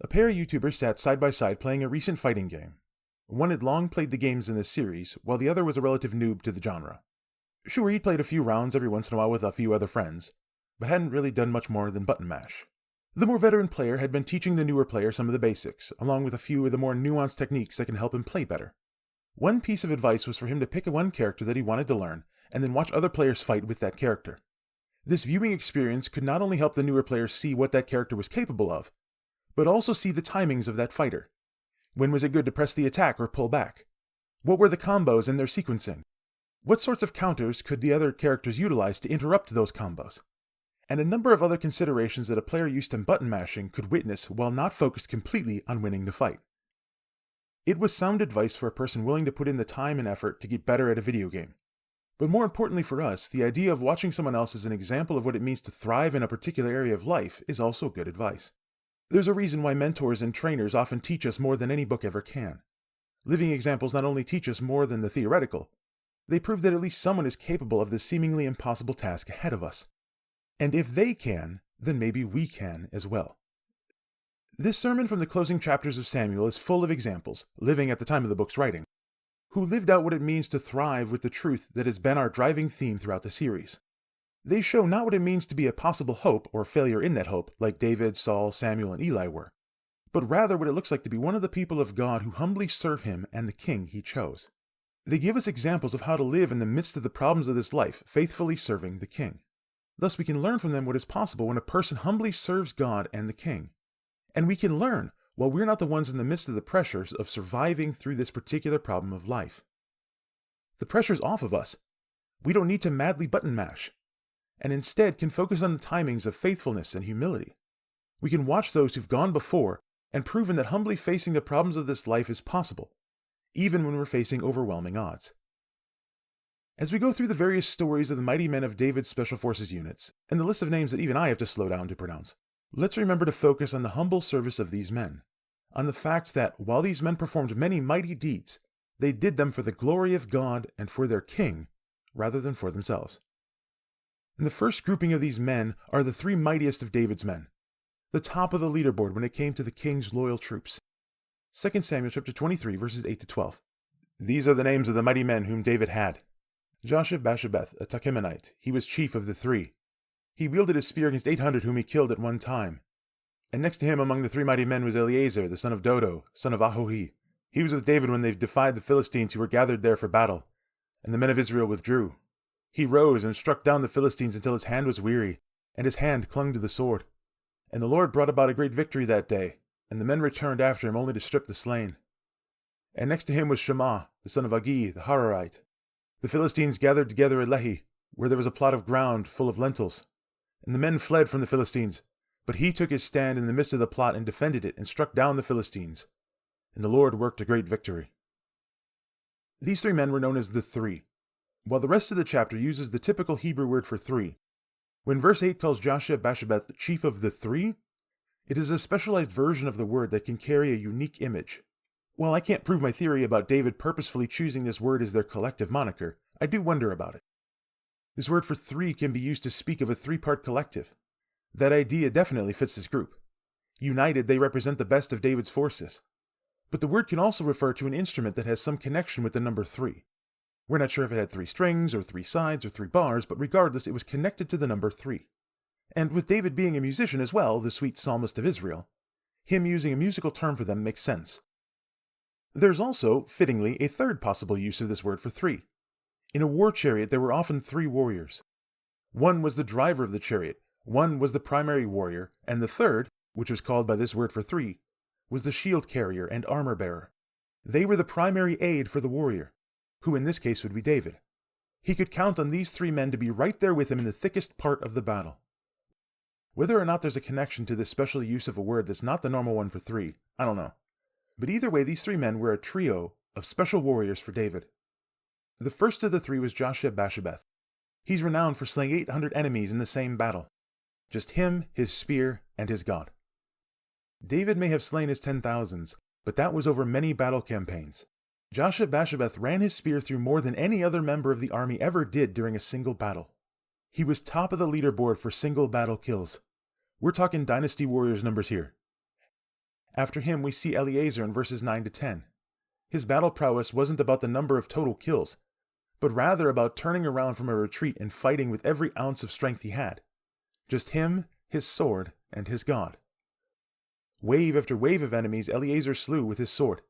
A pair of YouTubers sat side by side playing a recent fighting game. One had long played the games in this series, while the other was a relative noob to the genre. Sure, he'd played a few rounds every once in a while with a few other friends, but hadn't really done much more than button mash. The more veteran player had been teaching the newer player some of the basics, along with a few of the more nuanced techniques that can help him play better. One piece of advice was for him to pick one character that he wanted to learn, and then watch other players fight with that character. This viewing experience could not only help the newer players see what that character was capable of, but also see the timings of that fighter. When was it good to press the attack or pull back? What were the combos and their sequencing? What sorts of counters could the other characters utilize to interrupt those combos? And a number of other considerations that a player used to button mashing could witness while not focused completely on winning the fight. It was sound advice for a person willing to put in the time and effort to get better at a video game. But more importantly for us, the idea of watching someone else as an example of what it means to thrive in a particular area of life is also good advice. There's a reason why mentors and trainers often teach us more than any book ever can. Living examples not only teach us more than the theoretical, they prove that at least someone is capable of this seemingly impossible task ahead of us. And if they can, then maybe we can as well. This sermon from the closing chapters of Samuel is full of examples, living at the time of the book's writing, who lived out what it means to thrive with the truth that has been our driving theme throughout the series. They show not what it means to be a possible hope or failure in that hope, like David, Saul, Samuel, and Eli were, but rather what it looks like to be one of the people of God who humbly serve Him and the King He chose. They give us examples of how to live in the midst of the problems of this life, faithfully serving the King. Thus we can learn from them what is possible when a person humbly serves God and the King. And we can learn while we're not the ones in the midst of the pressures of surviving through this particular problem of life. The pressure's off of us. We don't need to madly button mash, and instead can focus on the timings of faithfulness and humility. We can watch those who've gone before and proven that humbly facing the problems of this life is possible, even when we're facing overwhelming odds. As we go through the various stories of the mighty men of David's Special Forces units, and the list of names that even I have to slow down to pronounce, let's remember to focus on the humble service of these men, on the fact that while these men performed many mighty deeds, they did them for the glory of God and for their king, rather than for themselves. And the first grouping of these men are the three mightiest of David's men, the top of the leaderboard when it came to the king's loyal troops. 2 Samuel chapter 23, verses 8 to 12. These are the names of the mighty men whom David had. Josheb-Basshebeth, a Tachemonite, he was chief of the three. He wielded his spear against 800 whom he killed at one time. And next to him among the three mighty men was Eleazar, the son of Dodo, son of Ahohi. He was with David when they defied the Philistines who were gathered there for battle, and the men of Israel withdrew. He rose and struck down the Philistines until his hand was weary, and his hand clung to the sword. And the Lord brought about a great victory that day, and the men returned after him only to strip the slain. And next to him was Shammah, the son of Agi, the Hararite. The Philistines gathered together at Lehi, where there was a plot of ground full of lentils. And the men fled from the Philistines, but he took his stand in the midst of the plot and defended it and struck down the Philistines. And the Lord worked a great victory. These three men were known as the Three, while the rest of the chapter uses the typical Hebrew word for three. When verse 8 calls Josheb-Basshebeth chief of the three, it is a specialized version of the word that can carry a unique image. While I can't prove my theory about David purposefully choosing this word as their collective moniker, I do wonder about it. This word for three can be used to speak of a three-part collective. That idea definitely fits this group. United, they represent the best of David's forces. But the word can also refer to an instrument that has some connection with the number three. We're not sure if it had 3 strings, or 3 sides, or 3 bars, but regardless, it was connected to the number 3. And with David being a musician as well, the sweet psalmist of Israel, him using a musical term for them makes sense. There's also, fittingly, a third possible use of this word for three. In a war chariot, there were often 3 warriors. One was the driver of the chariot, one was the primary warrior, and the third, which was called by this word for three, was the shield carrier and armor bearer. They were the primary aid for the warrior, who in this case would be David. He could count on these 3 men to be right there with him in the thickest part of the battle. Whether or not there's a connection to this special use of a word that's not the normal one for 3, I don't know. But either way, these 3 men were a trio of special warriors for David. The first of the 3 was Josheb-Basshebeth. He's renowned for slaying 800 enemies in the same battle. Just him, his spear, and his God. David may have slain his 10,000s, but that was over many battle campaigns. Josheb-Basshebeth ran his spear through more than any other member of the army ever did during a single battle. He was top of the leaderboard for single battle kills. We're talking Dynasty Warriors numbers here. After him, we see Eleazar in verses 9 to 10. His battle prowess wasn't about the number of total kills, but rather about turning around from a retreat and fighting with every ounce of strength he had. Just him, his sword, and his God. Wave after wave of enemies Eleazar slew with his sword.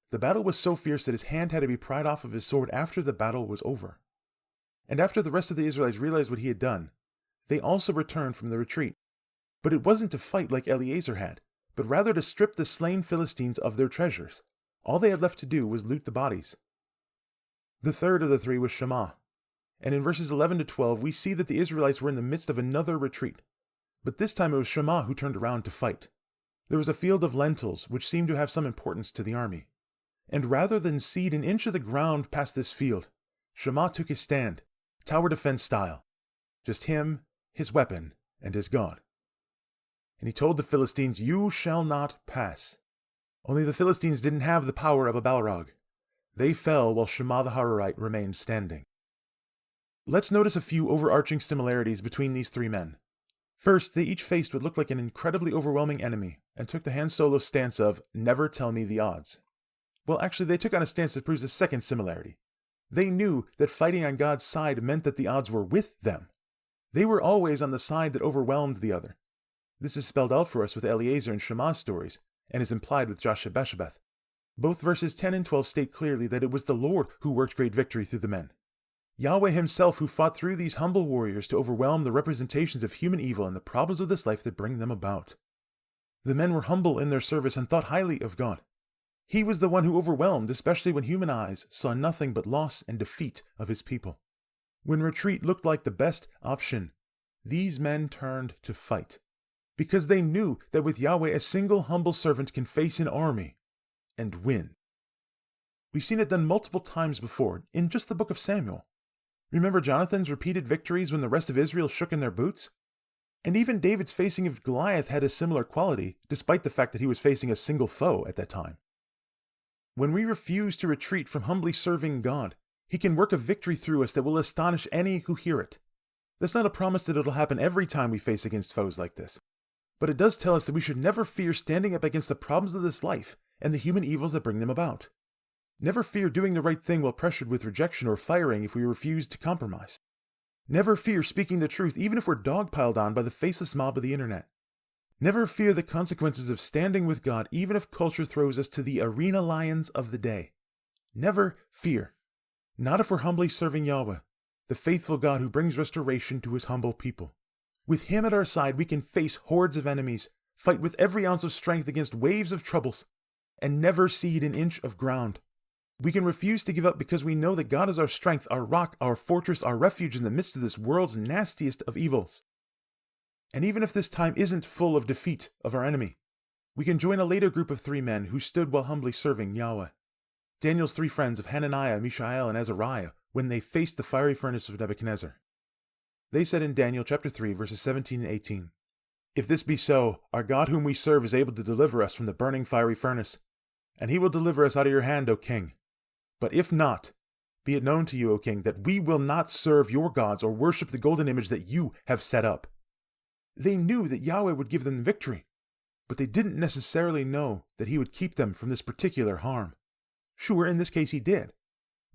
The battle was so fierce that his hand had to be pried off of his sword after the battle was over. And after the rest of the Israelites realized what he had done, they also returned from the retreat. But it wasn't to fight like Eleazar had, but rather to strip the slain Philistines of their treasures. All they had left to do was loot the bodies. The third of the three was Shammah. And in verses 11 to 12, we see that the Israelites were in the midst of another retreat. But this time it was Shammah who turned around to fight. There was a field of lentils, which seemed to have some importance to the army. And rather than cede an inch of the ground past this field, Shammah took his stand, tower defense style. Just him, his weapon, and his God. And he told the Philistines, "You shall not pass." Only the Philistines didn't have the power of a Balrog. They fell while Shammah the Hararite remained standing. Let's notice a few overarching similarities between these three men. First, they each faced what looked like an incredibly overwhelming enemy and took the Han Solo stance of, "Never tell me the odds." Well, actually, they took on a stance that proves a second similarity. They knew that fighting on God's side meant that the odds were with them. They were always on the side that overwhelmed the other. This is spelled out for us with Eleazar and Shammah's stories, and is implied with Joshua-Beshebeth. Both verses 10 and 12 state clearly that it was the Lord who worked great victory through the men. Yahweh himself who fought through these humble warriors to overwhelm the representations of human evil and the problems of this life that bring them about. The men were humble in their service and thought highly of God. He was the one who overwhelmed, especially when human eyes saw nothing but loss and defeat of his people. When retreat looked like the best option, these men turned to fight, because they knew that with Yahweh a single humble servant can face an army and win. We've seen it done multiple times before, in just the book of Samuel. Remember Jonathan's repeated victories when the rest of Israel shook in their boots? And even David's facing of Goliath had a similar quality, despite the fact that he was facing a single foe at that time. When we refuse to retreat from humbly serving God, He can work a victory through us that will astonish any who hear it. That's not a promise that it'll happen every time we face against foes like this. But it does tell us that we should never fear standing up against the problems of this life and the human evils that bring them about. Never fear doing the right thing while pressured with rejection or firing if we refuse to compromise. Never fear speaking the truth even if we're dogpiled on by the faceless mob of the internet. Never fear the consequences of standing with God even if culture throws us to the arena lions of the day. Never fear. Not if we're humbly serving Yahweh, the faithful God who brings restoration to His humble people. With Him at our side, we can face hordes of enemies, fight with every ounce of strength against waves of troubles, and never cede an inch of ground. We can refuse to give up because we know that God is our strength, our rock, our fortress, our refuge in the midst of this world's nastiest of evils. And even if this time isn't full of defeat of our enemy, we can join a later group of three men who stood while humbly serving Yahweh. Daniel's three friends of Hananiah, Mishael, and Azariah when they faced the fiery furnace of Nebuchadnezzar. They said in Daniel chapter 3, verses 17 and 18, "If this be so, our God whom we serve is able to deliver us from the burning fiery furnace, and He will deliver us out of your hand, O king. But if not, be it known to you, O king, that we will not serve your gods or worship the golden image that you have set up." They knew that Yahweh would give them victory, but they didn't necessarily know that He would keep them from this particular harm. Sure, in this case He did,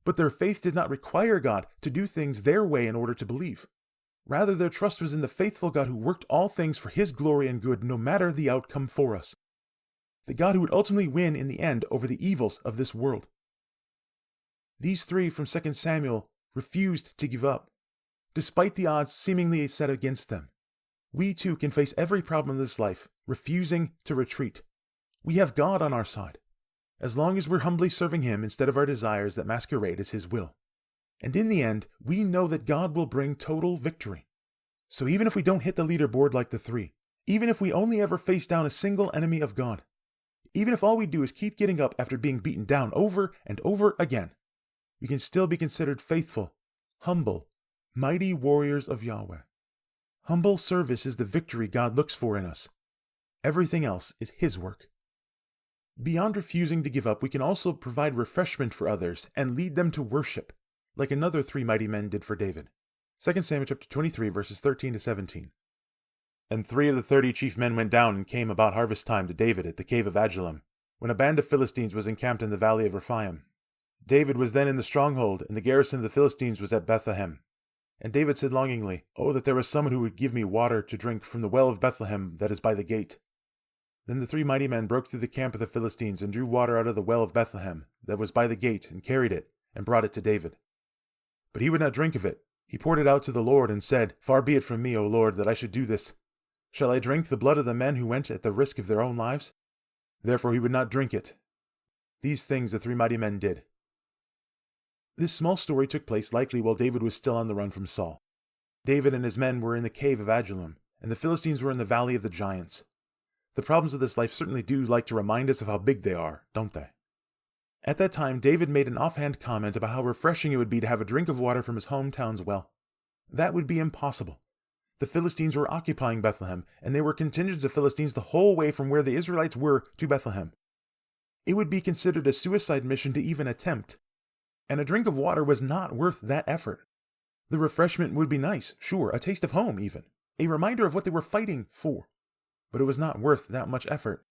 but their faith did not require God to do things their way in order to believe. Rather, their trust was in the faithful God who worked all things for His glory and good, no matter the outcome for us. The God who would ultimately win in the end over the evils of this world. These three from 2 Samuel refused to give up, despite the odds seemingly set against them. We too can face every problem in this life, refusing to retreat. We have God on our side, as long as we're humbly serving Him instead of our desires that masquerade as His will. And in the end, we know that God will bring total victory. So even if we don't hit the leaderboard like the three, even if we only ever face down a single enemy of God, even if all we do is keep getting up after being beaten down over and over again, we can still be considered faithful, humble, mighty warriors of Yahweh. Humble service is the victory God looks for in us. Everything else is His work. Beyond refusing to give up, we can also provide refreshment for others and lead them to worship, like another three mighty men did for David. 2 Samuel chapter 23, verses 13 to 17. And 3 of the 30 chief men went down and came about harvest time to David at the cave of Adullam, when a band of Philistines was encamped in the valley of Rephaim. David was then in the stronghold, and the garrison of the Philistines was at Bethlehem. And David said longingly, "Oh, that there was someone who would give me water to drink from the well of Bethlehem that is by the gate." Then the 3 mighty men broke through the camp of the Philistines and drew water out of the well of Bethlehem that was by the gate, and carried it, and brought it to David. But he would not drink of it. He poured it out to the Lord, and said, "Far be it from me, O Lord, that I should do this. Shall I drink the blood of the men who went at the risk of their own lives?" Therefore he would not drink it. These things the 3 mighty men did. This small story took place likely while David was still on the run from Saul. David and his men were in the cave of Adullam, and the Philistines were in the valley of the giants. The problems of this life certainly do like to remind us of how big they are, don't they? At that time, David made an offhand comment about how refreshing it would be to have a drink of water from his hometown's well. That would be impossible. The Philistines were occupying Bethlehem, and they were contingents of Philistines the whole way from where the Israelites were to Bethlehem. It would be considered a suicide mission to even attempt, and a drink of water was not worth that effort. The refreshment would be nice, sure, a taste of home even, a reminder of what they were fighting for, but it was not worth that much effort.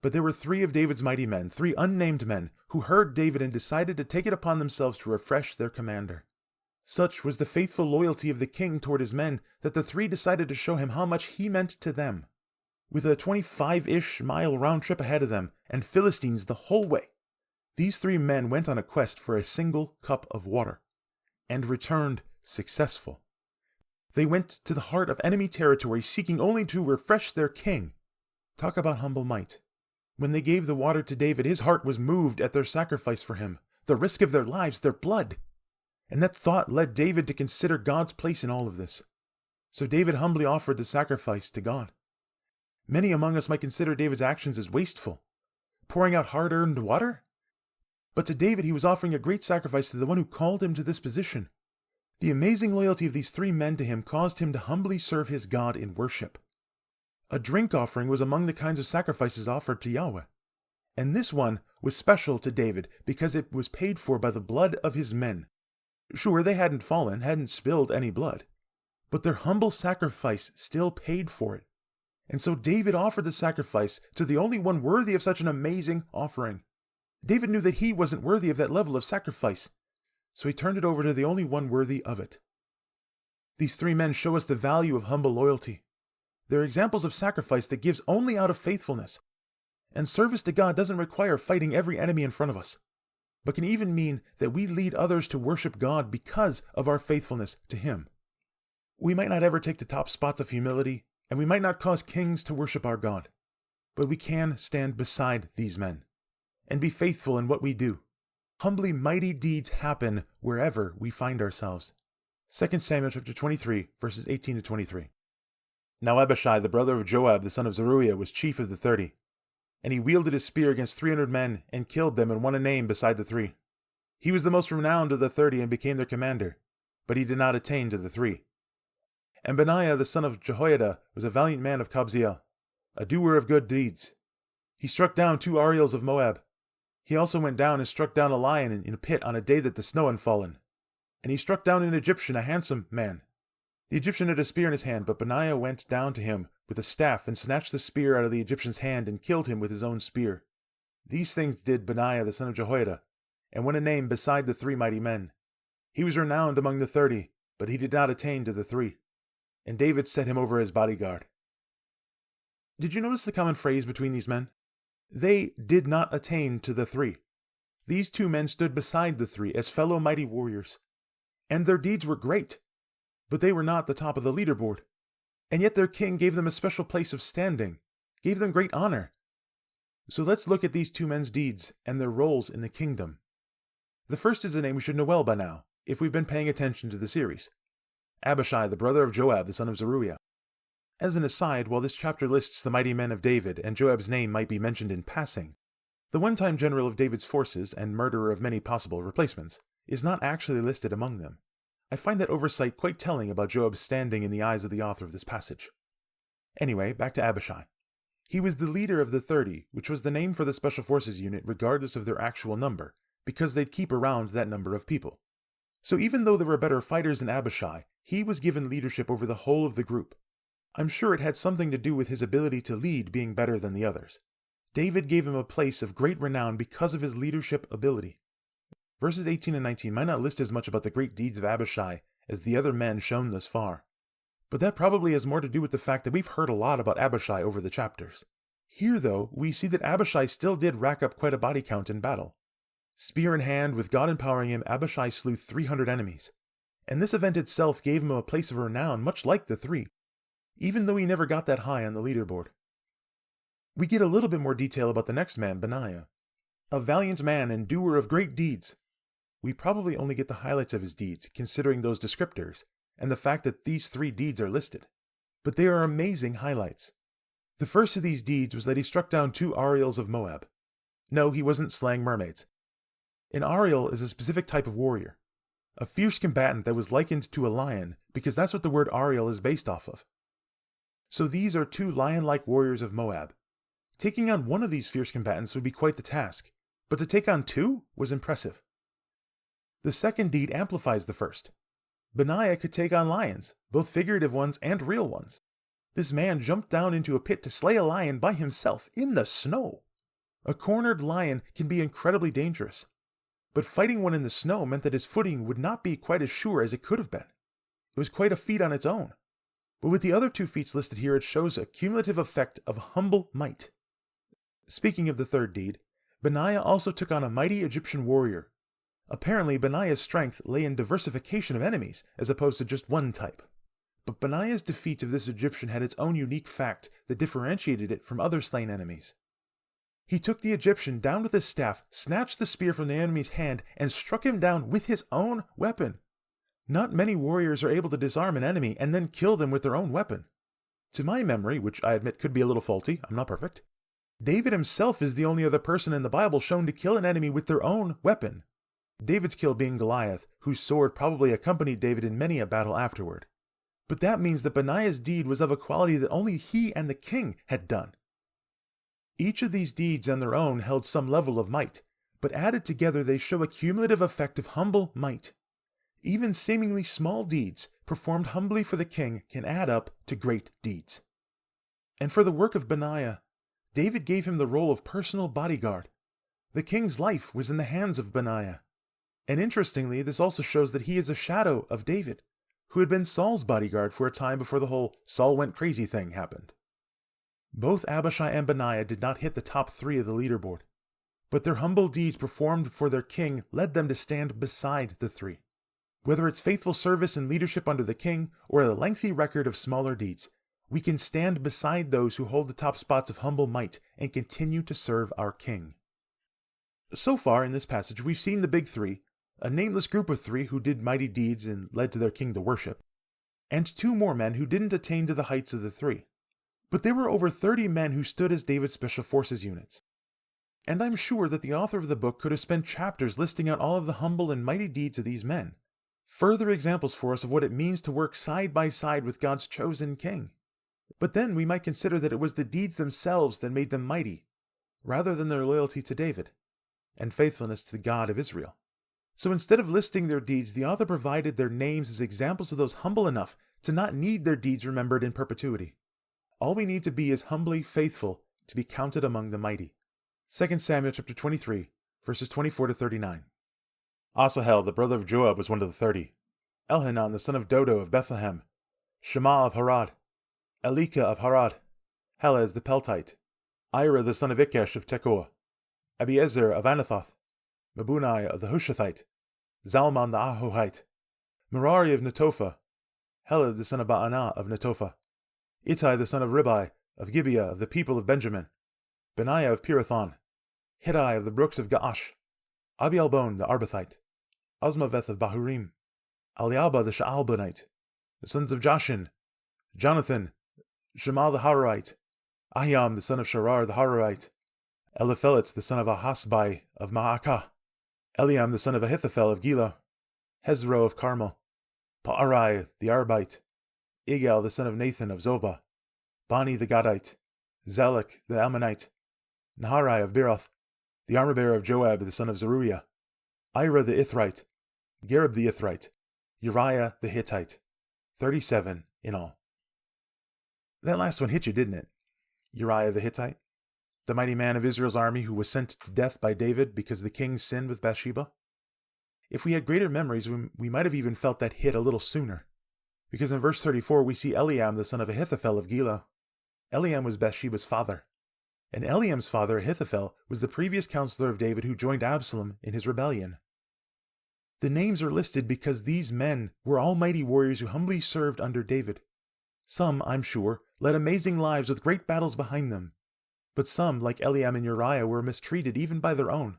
But there were 3 of David's mighty men, 3 unnamed men, who heard David and decided to take it upon themselves to refresh their commander. Such was the faithful loyalty of the king toward his men that the 3 decided to show him how much he meant to them. With a 25-ish mile round trip ahead of them, and Philistines the whole way, these 3 men went on a quest for a single cup of water, and returned successful. They went to the heart of enemy territory seeking only to refresh their king. Talk about humble might. When they gave the water to David, his heart was moved at their sacrifice for him, the risk of their lives, their blood. And that thought led David to consider God's place in all of this. So David humbly offered the sacrifice to God. Many among us might consider David's actions as wasteful, pouring out hard-earned water. But to David he was offering a great sacrifice to the one who called him to this position. The amazing loyalty of these 3 men to him caused him to humbly serve his God in worship. A drink offering was among the kinds of sacrifices offered to Yahweh. And this one was special to David because it was paid for by the blood of his men. Sure, they hadn't fallen, hadn't spilled any blood, but their humble sacrifice still paid for it. And so David offered the sacrifice to the only one worthy of such an amazing offering. David knew that he wasn't worthy of that level of sacrifice, so he turned it over to the only one worthy of it. These 3 men show us the value of humble loyalty. They're examples of sacrifice that gives only out of faithfulness. And service to God doesn't require fighting every enemy in front of us, but can even mean that we lead others to worship God because of our faithfulness to Him. We might not ever take the top spots of humility, and we might not cause kings to worship our God, but we can stand beside these men and be faithful in what we do. Humbly mighty deeds happen wherever we find ourselves. 2 Samuel chapter 23, verses 18 to 23. Now Abishai, the brother of Joab, the son of Zeruiah, was chief of the 30. And he wielded his spear against 300 men, and killed them, and won a name beside the 3. He was the most renowned of the 30, and became their commander, but he did not attain to the 3. And Benaiah, the son of Jehoiada, was a valiant man of Kabzeel, a doer of good deeds. He struck down 2 Ariels of Moab. He also went down and struck down a lion in a pit on a day that the snow had fallen. And he struck down an Egyptian, a handsome man. The Egyptian had a spear in his hand, but Benaiah went down to him with a staff and snatched the spear out of the Egyptian's hand and killed him with his own spear. These things did Benaiah the son of Jehoiada, and won a name beside the 3 mighty men. He was renowned among the 30, but he did not attain to the 3. And David set him over his bodyguard. Did you notice the common phrase between these men? They did not attain to the 3. These 2 men stood beside the 3 as fellow mighty warriors, and their deeds were great, but they were not the top of the leaderboard. And yet their king gave them a special place of standing, gave them great honor. So let's look at these 2 men's deeds and their roles in the kingdom. The first is a name we should know well by now, if we've been paying attention to the series. Abishai, the brother of Joab, the son of Zeruiah. As an aside, while this chapter lists the mighty men of David, and Joab's name might be mentioned in passing, the one-time general of David's forces and murderer of many possible replacements is not actually listed among them. I find that oversight quite telling about Joab's standing in the eyes of the author of this passage. Anyway, back to Abishai. He was the leader of the 30, which was the name for the Special Forces unit regardless of their actual number, because they'd keep around that number of people. So even though there were better fighters than Abishai, he was given leadership over the whole of the group. I'm sure it had something to do with his ability to lead being better than the others. David gave him a place of great renown because of his leadership ability. Verses 18 and 19 might not list as much about the great deeds of Abishai as the other men shown thus far, but that probably has more to do with the fact that we've heard a lot about Abishai over the chapters. Here, though, we see that Abishai still did rack up quite a body count in battle. Spear in hand, with God empowering him, Abishai slew 300 enemies, and this event itself gave him a place of renown much like the three, even though he never got that high on the leaderboard. We get a little bit more detail about the next man, Benaiah, a valiant man and doer of great deeds. We probably only get the highlights of his deeds, considering those descriptors, and the fact that these 3 deeds are listed. But they are amazing highlights. The first of these deeds was that he struck down 2 Ariels of Moab. No, he wasn't slaying mermaids. An Ariel is a specific type of warrior, a fierce combatant that was likened to a lion, because that's what the word Ariel is based off of. So these are 2 lion-like warriors of Moab. Taking on one of these fierce combatants would be quite the task, but to take on 2 was impressive. The second deed amplifies the first. Benaiah could take on lions, both figurative ones and real ones. This man jumped down into a pit to slay a lion by himself in the snow. A cornered lion can be incredibly dangerous, but fighting one in the snow meant that his footing would not be quite as sure as it could have been. It was quite a feat on its own. But with the other 2 feats listed here, it shows a cumulative effect of humble might. Speaking of the third deed, Benaiah also took on a mighty Egyptian warrior. Apparently, Benaiah's strength lay in diversification of enemies, as opposed to just one type. But Benaiah's defeat of this Egyptian had its own unique fact that differentiated it from other slain enemies. He took the Egyptian down with his staff, snatched the spear from the enemy's hand, and struck him down with his own weapon. Not many warriors are able to disarm an enemy and then kill them with their own weapon. To my memory, which I admit could be a little faulty, I'm not perfect, David himself is the only other person in the Bible shown to kill an enemy with their own weapon. David's kill being Goliath, whose sword probably accompanied David in many a battle afterward. But that means that Benaiah's deed was of a quality that only he and the king had done. Each of these deeds on their own held some level of might, but added together they show a cumulative effect of humble might. Even seemingly small deeds, performed humbly for the king, can add up to great deeds. And for the work of Benaiah, David gave him the role of personal bodyguard. The king's life was in the hands of Benaiah. And interestingly, this also shows that he is a shadow of David, who had been Saul's bodyguard for a time before the whole Saul went crazy thing happened. Both Abishai and Benaiah did not hit the top 3 of the leaderboard, but their humble deeds performed for their king led them to stand beside the 3. Whether it's faithful service and leadership under the king, or a lengthy record of smaller deeds, we can stand beside those who hold the top spots of humble might and continue to serve our king. So far in this passage, we've seen the big 3, a nameless group of 3 who did mighty deeds and led to their king to worship, and 2 more men who didn't attain to the heights of the 3. But there were over 30 men who stood as David's special forces units. And I'm sure that the author of the book could have spent chapters listing out all of the humble and mighty deeds of these men. Further examples for us of what it means to work side by side with God's chosen king. But then we might consider that it was the deeds themselves that made them mighty, rather than their loyalty to David, and faithfulness to the God of Israel. So instead of listing their deeds, the author provided their names as examples of those humble enough to not need their deeds remembered in perpetuity. All we need to be is humbly faithful to be counted among the mighty. 2 Samuel chapter 23, verses 24 to 39. Asahel, the brother of Joab, was one of the 30. Elhanan, the son of Dodo of Bethlehem. Shema of Harad. Elika of Harad. Helez the Peltite. Ira, the son of Ikesh of Tekoa. Abiezer of Anathoth. Mabunai of the Hushathite. Zalman the Ahohite. Merari of Netophah. Heled the son of Baanah of Netophah. Ittai the son of Ribai of Gibeah of the people of Benjamin. Benaiah of Pirathon. Hiddai of the brooks of Gaash. Abialbon the Arbathite. Asmaveth of Bahurim. Aliaba the Shaalbonite. The sons of Jashin. Jonathan. Shema the Hararite. Ahiam the son of Sharar the Hararite. Eliphelet the son of Ahasbai of Maacah. Eliam the son of Ahithophel of Gilo. Hezro of Carmel. Paarai the Arbite. Igal the son of Nathan of Zobah. Bani the Gadite. Zalek the Ammonite. Naharai of Beeroth. The armor-bearer of Joab the son of Zeruiah. Ira the Ithrite. Gareb the Ithrite. Uriah the Hittite. 37 in all. That last one hit you, didn't it? Uriah the Hittite? The mighty man of Israel's army who was sent to death by David because the king sinned with Bathsheba? If we had greater memories, we might have even felt that hit a little sooner. Because in verse 34 we see Eliam the son of Ahithophel of Gilo. Eliam was Bathsheba's father. And Eliam's father, Ahithophel, was the previous counselor of David who joined Absalom in his rebellion. The names are listed because these men were almighty warriors who humbly served under David. Some, I'm sure, led amazing lives with great battles behind them. But some, like Eliam and Uriah, were mistreated even by their own.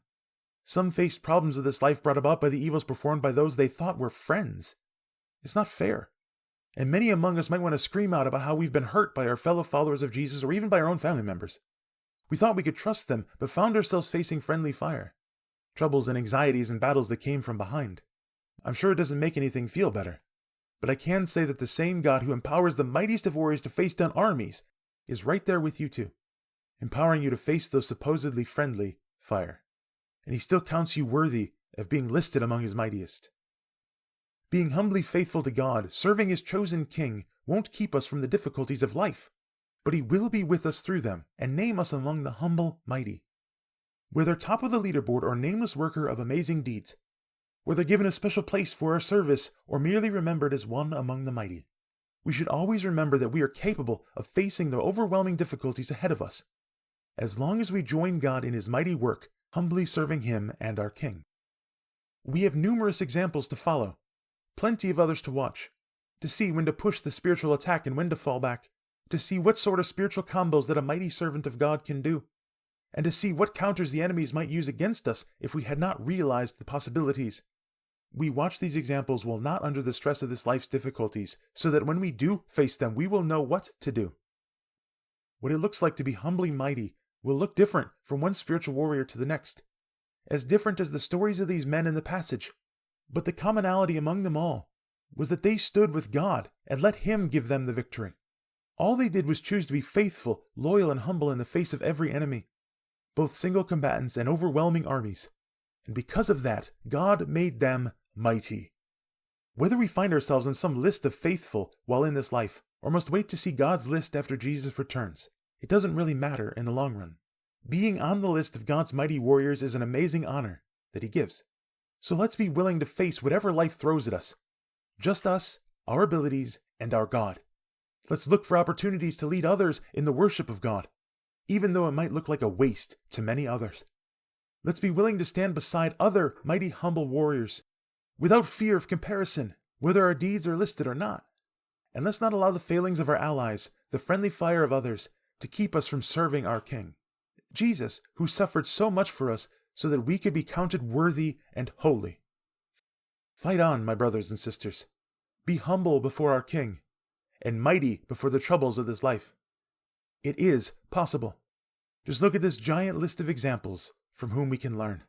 Some faced problems of this life brought about by the evils performed by those they thought were friends. It's not fair. And many among us might want to scream out about how we've been hurt by our fellow followers of Jesus or even by our own family members. We thought we could trust them, but found ourselves facing friendly fire. Troubles and anxieties and battles that came from behind. I'm sure it doesn't make anything feel better. But I can say that the same God who empowers the mightiest of warriors to face down armies is right there with you too, empowering you to face those supposedly friendly fire. And he still counts you worthy of being listed among his mightiest. Being humbly faithful to God, serving his chosen king, won't keep us from the difficulties of life, but he will be with us through them and name us among the humble mighty. Whether top of the leaderboard or nameless worker of amazing deeds, whether given a special place for our service or merely remembered as one among the mighty, we should always remember that we are capable of facing the overwhelming difficulties ahead of us, as long as we join God in his mighty work, humbly serving him and our King. We have numerous examples to follow, plenty of others to watch, to see when to push the spiritual attack and when to fall back, to see what sort of spiritual combos that a mighty servant of God can do, and to see what counters the enemies might use against us if we had not realized the possibilities. We watch these examples while not under the stress of this life's difficulties, so that when we do face them, we will know what to do. What it looks like to be humbly mighty will look different from one spiritual warrior to the next, as different as the stories of these men in the passage. But the commonality among them all was that they stood with God and let him give them the victory. All they did was choose to be faithful, loyal, and humble in the face of every enemy, both single combatants and overwhelming armies. And because of that, God made them mighty. Whether we find ourselves on some list of faithful while in this life, or must wait to see God's list after Jesus returns, it doesn't really matter in the long run. Being on the list of God's mighty warriors is an amazing honor that he gives. So let's be willing to face whatever life throws at us. Just us, our abilities, and our God. Let's look for opportunities to lead others in the worship of God, even though it might look like a waste to many others. Let's be willing to stand beside other mighty humble warriors, without fear of comparison, whether our deeds are listed or not. And let's not allow the failings of our allies, the friendly fire of others, to keep us from serving our King, Jesus, who suffered so much for us so that we could be counted worthy and holy. Fight on, my brothers and sisters. Be humble before our King, and mighty before the troubles of this life. It is possible. Just look at this giant list of examples from whom we can learn.